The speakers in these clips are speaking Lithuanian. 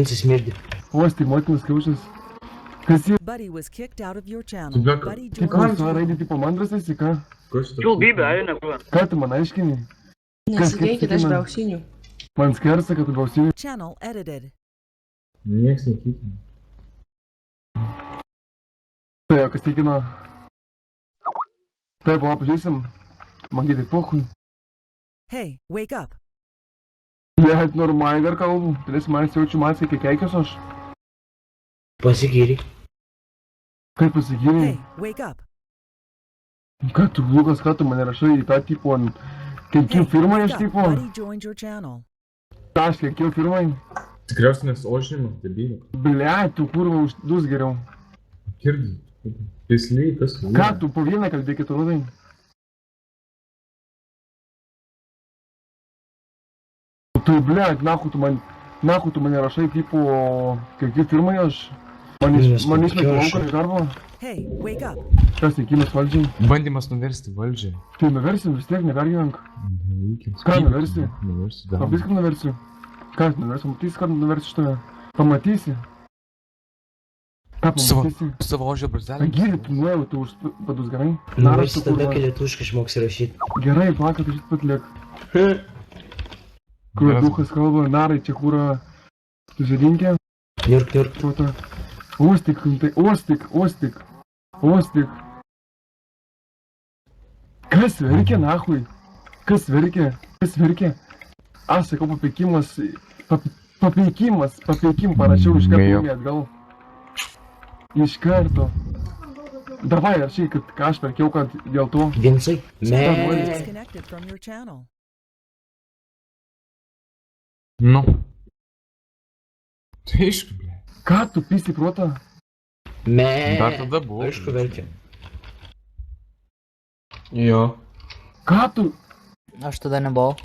Smirdi. Uosti motinas kiaušas. Kas jie? Buddy was kicked out of your channel. Subject- Buddy Tipo, joined su your raidė channel. tipo mandras esi, ką? Kas tas? Čiū, bybė, eina, kur. Ką tu man aiškini? Nesigėkit, aš sakykime? be auksinių. Man skersa, kad tu gausini. Channel edited. Nieks netikina. Tai, o kas tikino? Taip, o pažiūrėsim. Man gėdė pohui. Hey, wake up. Lehet, normaliai dar kalbu. Turės manęs jaučiu masę, kai keikios aš. Pasigiri. Kaip pasigyrė? Hey, wake up. Ką tu, Lukas, ką tu mane rašai į tą tipo ant... Kenkiu firmai aš wake up. tipo. Buddy joined your channel. Ta, aš kenkiu firmai. Tikriausiai nes ožinimas, debylė. Ble, tu kurva uždus geriau. Kirdi. Pisliai, kas? Ką tu po vieną kalbėkit, rudai? Tu, ble, nahu tu mane rašai tipo... Kenkiu firmai aš. Man išmetė lauką iš darbo. Hey, wake up. Kas teikimas valdžiai? Bandymas nuversti valdžią. Tai nuversim, vis tiek nepergyvenk. Nereikia. Ką nuversi? Nuversi, Labai kaip nuversiu. Ką aš nuversiu? Matysi, kad nuversiu šitą. Pamatysi. Ką pamatysi? Savo ožio brazelį. Gyrį, tu nuėjau, tu padus gerai. Nuversi tada, kai lietuviškai išmoksi rašyti. Gerai, plaka, tu šit pat liek. Kur duhas kalba, narai čia kūra. Tu žedinkė. Niurk, niurk. Tuota. Uostik, tai uostik. Kas verkia, nahui? Kas verkia? Aš sakau papeikimas, parašiau iš karto jį atgal. Iš karto. Davai, rašai, kad ką aš verkiau, kad dėl to. Vincai? Buddy Me. disconnected from your channel. Nu. Tai aišku, ble. Ką tu pisi protą? Me. Dar tada buvo. Aišku, verkia. Jo. Ką tu? Aš tada nebuvau.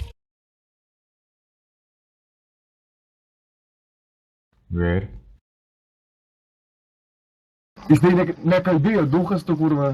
Ver. Jis tai nekalbėjo duhas tu kurva.